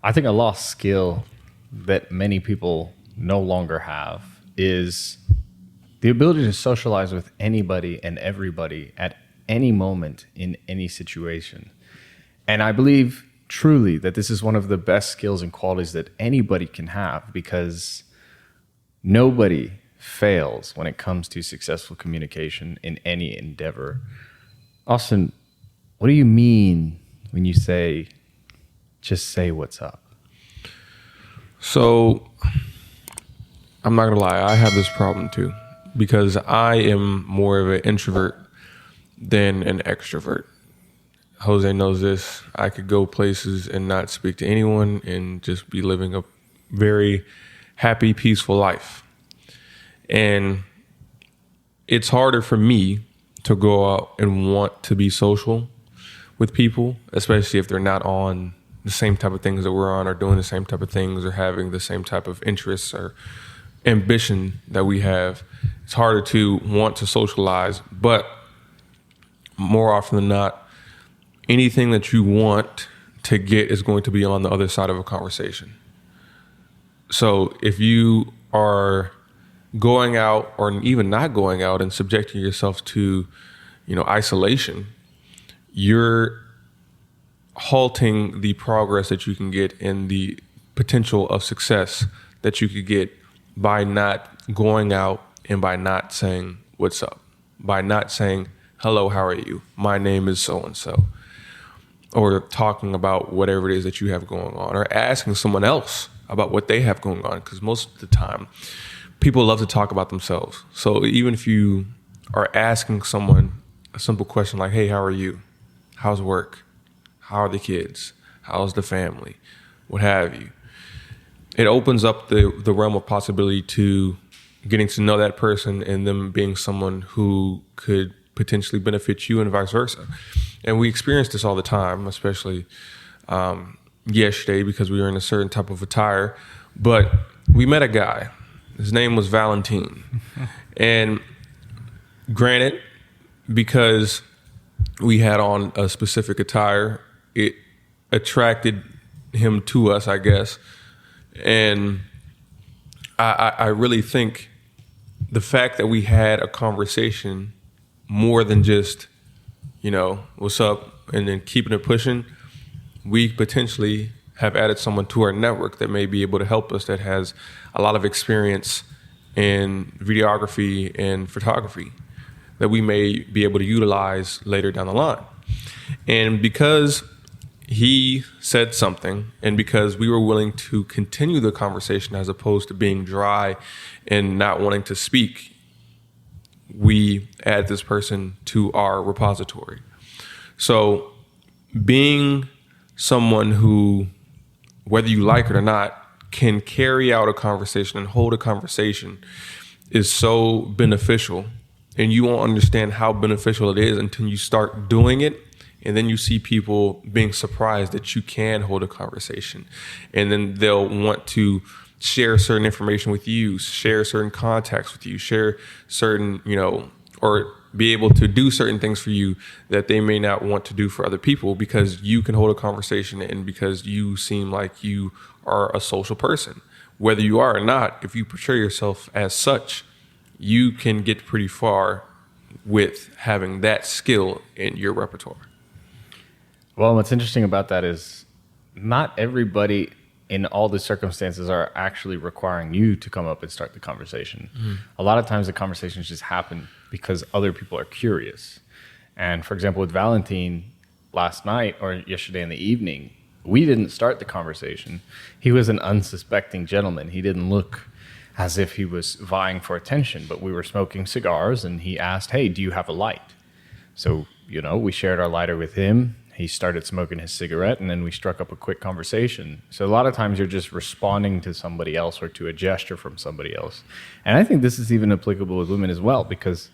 I think a lost skill that many people no longer have is the ability to socialize with anybody and everybody at any moment in any situation. And I believe truly that this is one of the best skills and qualities that anybody can have, because nobody fails when it comes to successful communication in any endeavor. Austin, what do you mean when you say, just say what's up? So I'm not gonna lie, I have this problem too, because I am more of an introvert than an extrovert. Jose knows this. I could go places and not speak to anyone and just be living a very happy, peaceful life. And it's harder for me to go out and want to be social with people, especially if they're not on the same type of things that we're on, or doing the same type of things, or having the same type of interests or ambition that we have. It's harder to want to socialize, but more often than not, anything that you want to get is going to be on the other side of a conversation. So if you are going out, or even not going out, and subjecting yourself to, isolation, you're halting the progress that you can get and the potential of success that you could get by not going out and by not saying what's up, by not saying, hello, how are you? My name is so-and-so. Or talking about whatever it is that you have going on, or asking someone else about what they have going on. Because most of the time, people love to talk about themselves. So even if you are asking someone a simple question like, hey, how are you? How's work? How are the kids? How's the family? What have you? It opens up the realm of possibility to getting to know that person and them being someone who could potentially benefit you, and vice versa. And we experience this all the time, especially yesterday, because we were in a certain type of attire. But we met a guy. His name was Valentine. And granted, because we had on a specific attire, it attracted him to us, I guess. And I really think the fact that we had a conversation more than just, what's up, and then keeping it pushing, we potentially have added someone to our network that may be able to help us, that has a lot of experience in videography and photography that we may be able to utilize later down the line. And because he said something, and because we were willing to continue the conversation as opposed to being dry and not wanting to speak, we add this person to our repository. So being someone who, whether you like it or not, can carry out a conversation and hold a conversation is so beneficial. And you won't understand how beneficial it is until you start doing it. And then you see people being surprised that you can hold a conversation. And then they'll want to share certain information with you, share certain contacts with you, share certain, or be able to do certain things for you that they may not want to do for other people, because you can hold a conversation and because you seem like you are a social person. Whether you are or not, if you portray yourself as such, you can get pretty far with having that skill in your repertoire. Well, what's interesting about that is not everybody in all the circumstances are actually requiring you to come up and start the conversation. Mm. A lot of times the conversations just happen because other people are curious. And for example, with Valentine last night or yesterday in the evening, we didn't start the conversation. He was an unsuspecting gentleman. He didn't look as if he was vying for attention, but we were smoking cigars and he asked, hey, do you have a light? So, we shared our lighter with him. He started smoking his cigarette, and then we struck up a quick conversation. So a lot of times you're just responding to somebody else or to a gesture from somebody else. And I think this is even applicable with women as well, because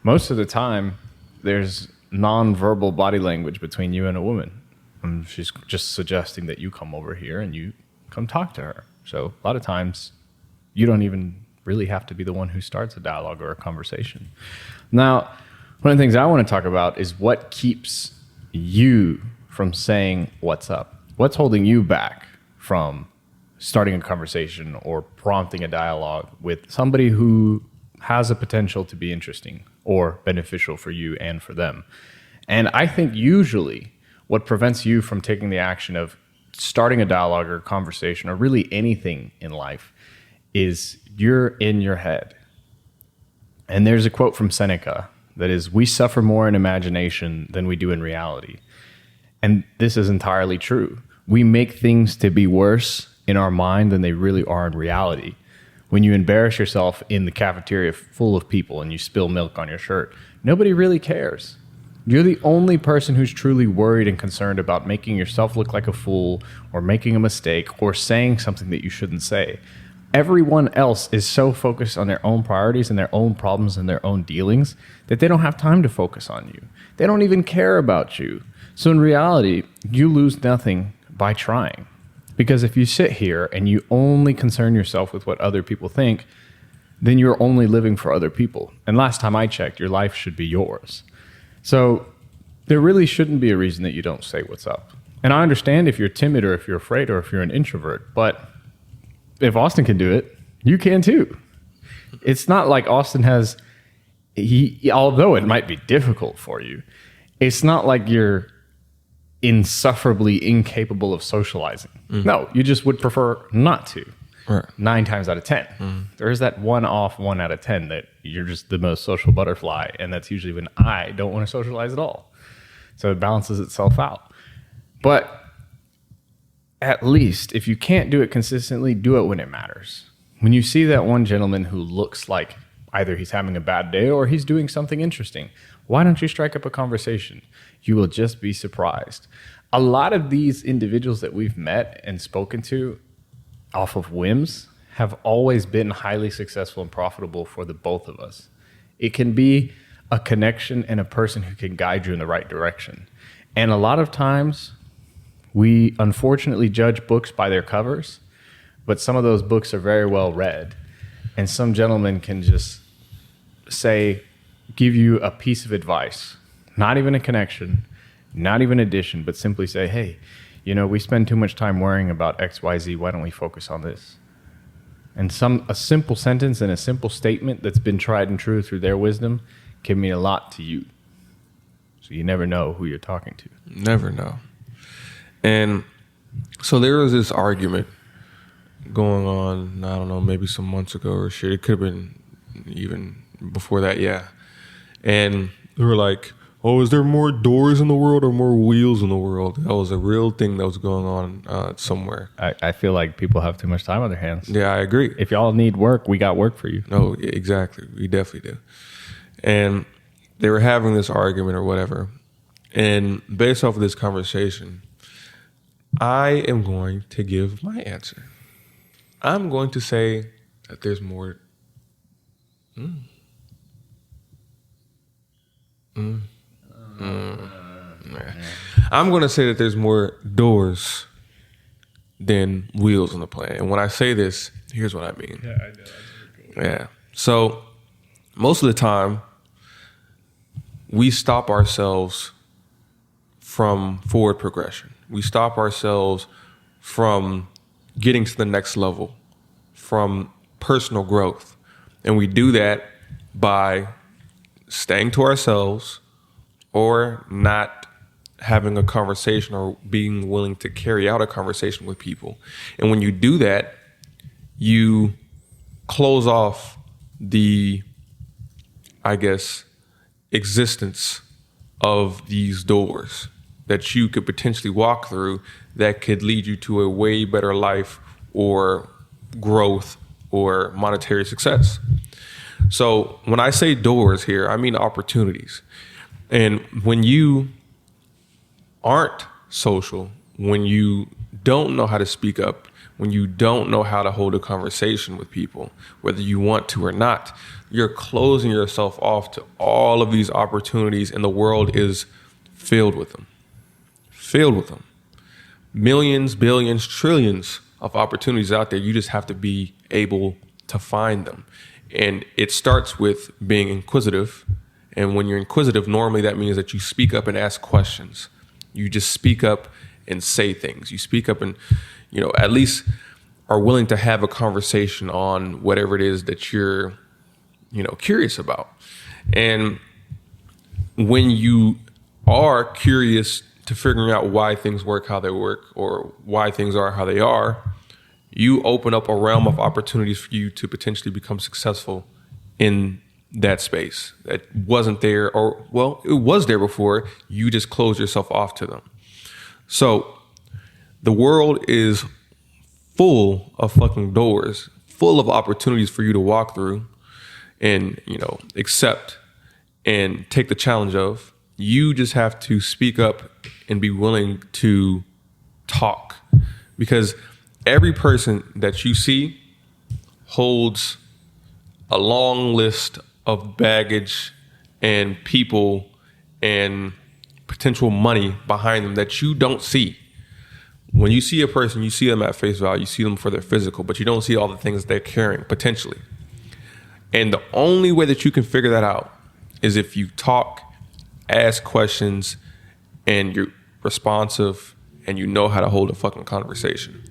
most of the time there's nonverbal body language between you and a woman. And she's just suggesting that you come over here and you come talk to her. So a lot of times you don't even really have to be the one who starts a dialogue or a conversation. Now, one of the things I want to talk about is what keeps you from saying what's up. What's holding you back from starting a conversation or prompting a dialogue with somebody who has a potential to be interesting or beneficial for you and for them. And I think usually what prevents you from taking the action of starting a dialogue or a conversation or really anything in life is you're in your head. And there's a quote from Seneca that is, "We suffer more in imagination than we do in reality." And this is entirely true. We make things to be worse in our mind than they really are in reality. When you embarrass yourself in the cafeteria full of people and you spill milk on your shirt, nobody really cares. You're the only person who's truly worried and concerned about making yourself look like a fool or making a mistake or saying something that you shouldn't say. Everyone else is so focused on their own priorities and their own problems and their own dealings that they don't have time to focus on you. They don't even care about you. So in reality, you lose nothing by trying. Because if you sit here and you only concern yourself with what other people think, then you're only living for other people. And last time I checked, your life should be yours. So there really shouldn't be a reason that you don't say what's up. And I understand if you're timid or if you're afraid or if you're an introvert, but if Austin can do it, you can too. It's not like Austin has, although it might be difficult for you, it's not like you're insufferably incapable of socializing. Mm. No, you just would prefer not to. Right. 9 times out of 10. Mm. There is that 1 out of 10 that you're just the most social butterfly, and that's usually when I don't want to socialize at all. So it balances itself out. But at least if you can't do it consistently, do it when it matters. When you see that one gentleman who looks like either he's having a bad day or he's doing something interesting, why don't you strike up a conversation? You will just be surprised. A lot of these individuals that we've met and spoken to off of whims have always been highly successful and profitable for the both of us. It can be a connection and a person who can guide you in the right direction. And a lot of times we unfortunately judge books by their covers, but some of those books are very well read. And some gentlemen can just give you a piece of advice, not even a connection, not even addition, but simply say, hey, we spend too much time worrying about X, Y, Z. Why don't we focus on this? And a simple sentence and a simple statement that's been tried and true through their wisdom can mean a lot to you. So you never know who you're talking to. Never know. And so there was this argument going on, I don't know, maybe some months ago or shit. It could have been even before that, yeah. And they were like, oh, is there more doors in the world or more wheels in the world? That was a real thing that was going on somewhere. I feel like people have too much time on their hands. Yeah, I agree. If y'all need work, we got work for you. No, exactly. We definitely do. And they were having this argument or whatever. And based off of this conversation, I am going to give my answer. I'm going to say that there's more. I'm going to say that there's more doors than wheels on the plane. And when I say this, here's what I mean. Yeah, I know. That's really cool. Yeah. So most of the time, we stop ourselves from forward progression. We stop ourselves from getting to the next level, from personal growth. And we do that by staying to ourselves or not having a conversation or being willing to carry out a conversation with people. And when you do that, you close off the, existence of these doors that you could potentially walk through that could lead you to a way better life or growth or monetary success. So when I say doors here, I mean opportunities. And when you aren't social, when you don't know how to speak up, when you don't know how to hold a conversation with people, whether you want to or not, you're closing yourself off to all of these opportunities, and the world is filled with them. Filled with them. Millions, billions, trillions of opportunities out there. You just have to be able to find them. And it starts with being inquisitive. And when you're inquisitive, normally that means that you speak up and ask questions. You just speak up and say things. You speak up and at least are willing to have a conversation on whatever it is that you're, curious about. And when you are curious to figuring out why things work how they work, or why things are how they are, you open up a realm of opportunities for you to potentially become successful in that space that wasn't there, or, well, it was there before. You just close yourself off to them. So the world is full of fucking doors, full of opportunities for you to walk through and, accept and take the challenge of. You just have to speak up and be willing to talk, because every person that you see holds a long list of baggage and people and potential money behind them that you don't see. When you see a person, you see them at face value, you see them for their physical, but you don't see all the things they're carrying potentially. And the only way that you can figure that out is if you talk, ask questions, and you're responsive and you know how to hold a fucking conversation.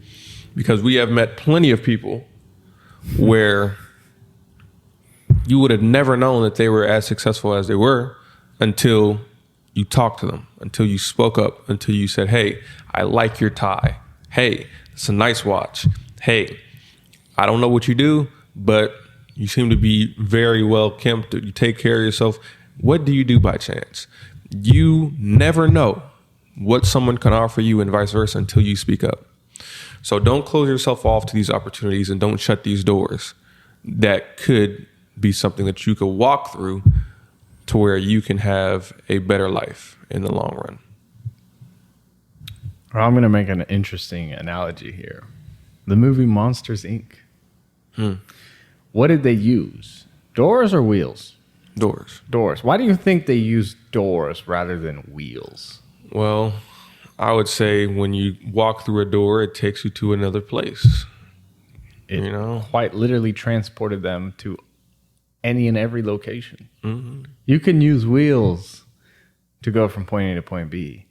Because we have met plenty of people where you would have never known that they were as successful as they were until you talked to them, until you spoke up, until you said, hey, I like your tie. Hey, it's a nice watch. Hey, I don't know what you do, but you seem to be very well kempt. You take care of yourself. What do you do by chance? You never know what someone can offer you and vice versa until you speak up. So don't close yourself off to these opportunities, and don't shut these doors that could be something that you could walk through to where you can have a better life in the long run. Well, I'm going to make an interesting analogy here. The movie Monsters, Inc. What did they use? Doors or wheels? Doors. Doors. Why do you think they use doors rather than wheels? Well, I would say when you walk through a door, it takes you to another place. It quite literally transported them to any and every location. Mm-hmm. You can use wheels to go from point A to point B.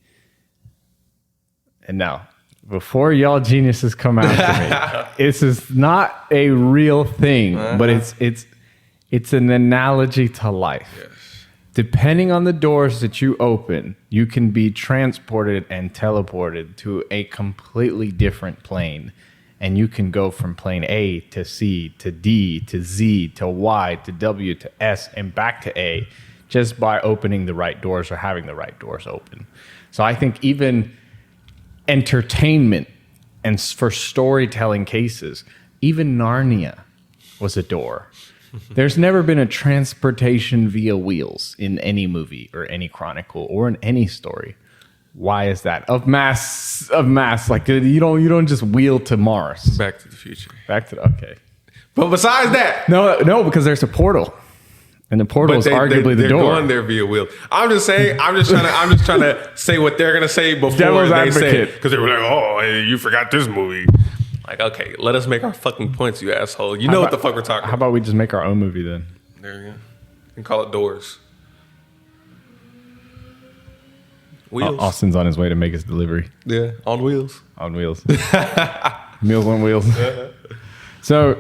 And now, before y'all geniuses come after me, this is not a real thing, but it's an analogy to life. Yes. Depending on the doors that you open, you can be transported and teleported to a completely different plane. And you can go from plane A to C to D to Z to Y to W to S and back to A just by opening the right doors or having the right doors open. So I think even entertainment and for storytelling cases, even Narnia was a door. There's never been a transportation via wheels in any movie or any chronicle or in any story. Why is that? Of mass, like you don't just wheel to Mars. Back to the Future. Okay. But besides that, no, because there's a portal, and the portal is arguably the door. They're going there via wheel. I'm just saying. I'm just trying to say what they're gonna say before Devil's they advocate. say, because they were like, oh, hey, you forgot this movie. Like, okay, let us make our fucking points, you asshole. You know what the fuck we're talking about. How about we just make our own movie then? There you go. And call it Doors. Wheels. Austin's on his way to make his delivery. Yeah, on wheels. On wheels. Meals on wheels. So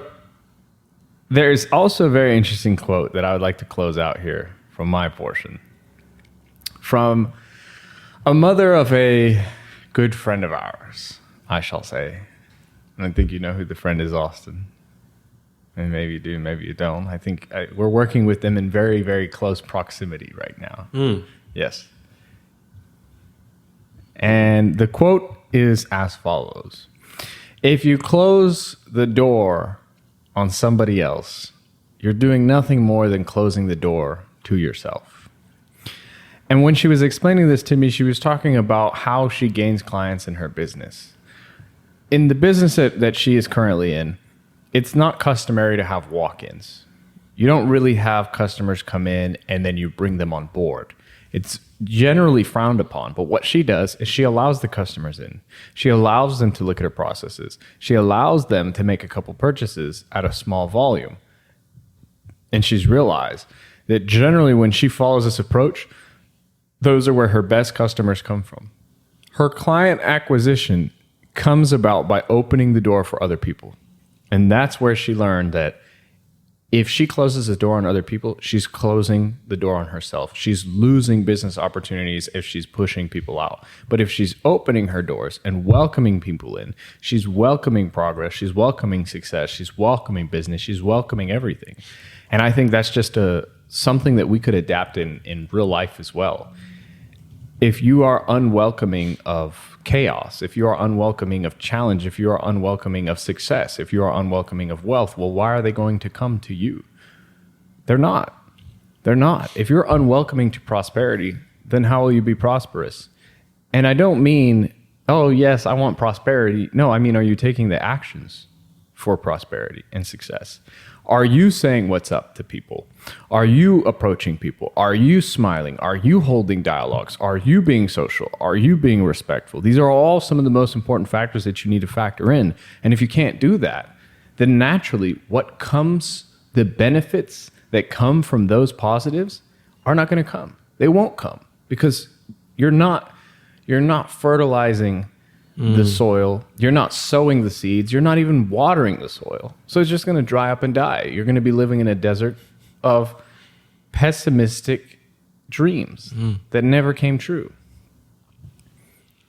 there's also a very interesting quote that I would like to close out here from my portion. From a mother of a good friend of ours, I shall say. And I think you know who the friend is, Austin. And maybe you do, maybe you don't. I think we're working with them in very, very close proximity right now. Yes. And the quote is as follows. If you close the door on somebody else, you're doing nothing more than closing the door to yourself. And when she was explaining this to me, she was talking about how she gains clients in her business. In the business that she is currently in, it's not customary to have walk-ins. You don't really have customers come in and then you bring them on board. It's generally frowned upon, but what she does is she allows the customers in. She allows them to look at her processes. She allows them to make a couple purchases at a small volume. And she's realized that generally when she follows this approach, those are where her best customers come from. Her client acquisition comes about by opening the door for other people. And that's where she learned that if she closes the door on other people, she's closing the door on herself. She's losing business opportunities if she's pushing people out. But if she's opening her doors and welcoming people in, she's welcoming progress, she's welcoming success, she's welcoming business, she's welcoming everything. And I think that's just something that we could adapt in real life as well. If you are unwelcoming of chaos, if you are unwelcoming of challenge, if you are unwelcoming of success, if you are unwelcoming of wealth, well, why are they going to come to you? They're not. They're not. If you're unwelcoming to prosperity, then how will you be prosperous? And I don't mean, oh, yes, I want prosperity. No, I mean, are you taking the actions for prosperity and success? Are you saying what's up to people? Are you approaching people? Are you smiling? Are you holding dialogues? Are you being social? Are you being respectful? These are all some of the most important factors that you need to factor in. And if you can't do that, then naturally the benefits that come from those positives are not going to come. They won't come because you're not fertilizing the soil. You're not sowing the seeds. You're not even watering the soil. So it's just going to dry up and die. You're going to be living in a desert of pessimistic dreams that never came true.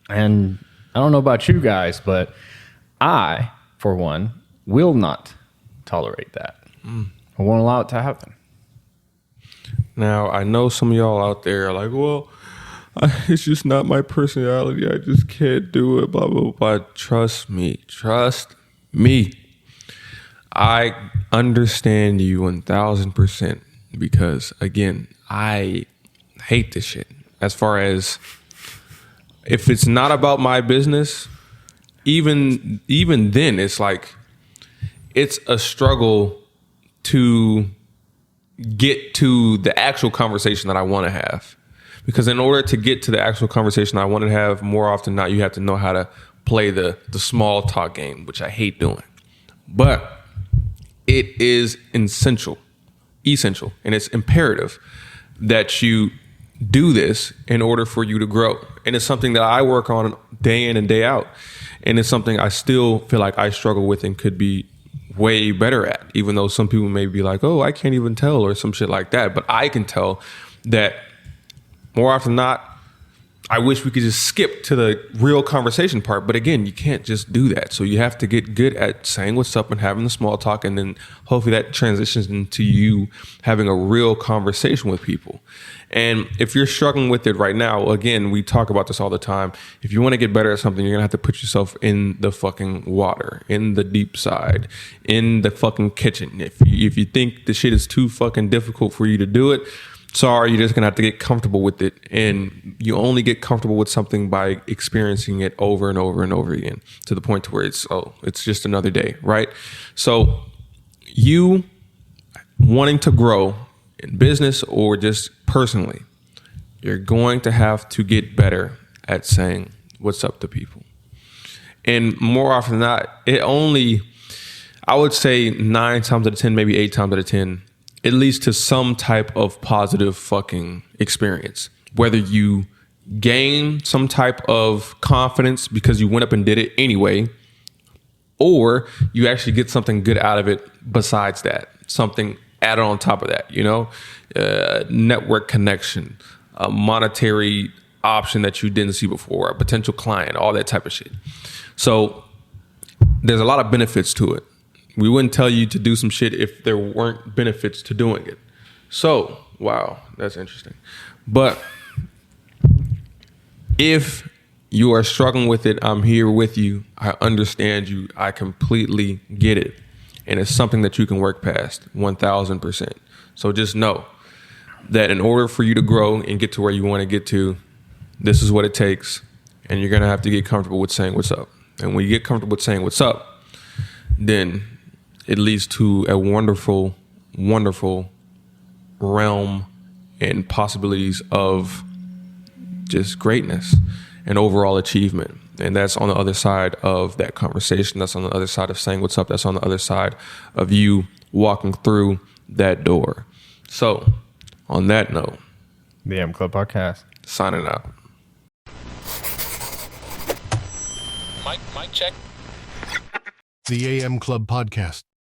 And I don't know about you guys, but I, for one, will not tolerate that. I won't allow it to happen. Now, I know some of y'all out there are like, well, it's just not my personality. I just can't do it, blah, blah, blah. Trust me. I understand you 1,000% because, again, I hate this shit. As far as if it's not about my business, even then, it's like it's a struggle to get to the actual conversation that I want to have. Because in order to get to the actual conversation I want to have, more often than not, you have to know how to play the small talk game, which I hate doing. But it is essential, and it's imperative that you do this in order for you to grow. And it's something that I work on day in and day out. And it's something I still feel like I struggle with and could be way better at, even though some people may be like, oh, I can't even tell or some shit like that. But I can tell that more often than not, I wish we could just skip to the real conversation part. But again, you can't just do that. So you have to get good at saying what's up and having the small talk. And then hopefully that transitions into you having a real conversation with people. And if you're struggling with it right now, again, we talk about this all the time. If you want to get better at something, you're going to have to put yourself in the fucking water, in the deep side, in the fucking kitchen. If you think the shit is too fucking difficult for you to do it, sorry, you're just going to have to get comfortable with it. And you only get comfortable with something by experiencing it over and over and over again to the point to where it's just another day, right? So you wanting to grow in business or just personally, you're going to have to get better at saying what's up to people. And more often than not, I would say 9 times out of 10, maybe 8 times out of 10, it leads to some type of positive fucking experience. Whether you gain some type of confidence because you went up and did it anyway, or you actually get something good out of it besides that, something added on top of that, network connection, a monetary option that you didn't see before, a potential client, all that type of shit. So there's a lot of benefits to it. We wouldn't tell you to do some shit if there weren't benefits to doing it. So, wow, that's interesting. But if you are struggling with it, I'm here with you. I understand you. I completely get it. And it's something that you can work past 1,000%. So just know that in order for you to grow and get to where you want to get to, this is what it takes. And you're going to have to get comfortable with saying what's up. And when you get comfortable with saying what's up, then it leads to a wonderful, wonderful realm and possibilities of just greatness and overall achievement. And that's on the other side of that conversation. That's on the other side of saying what's up. That's on the other side of you walking through that door. So on that note, the M Club Podcast signing out. Mike Check. The AM Club Podcast.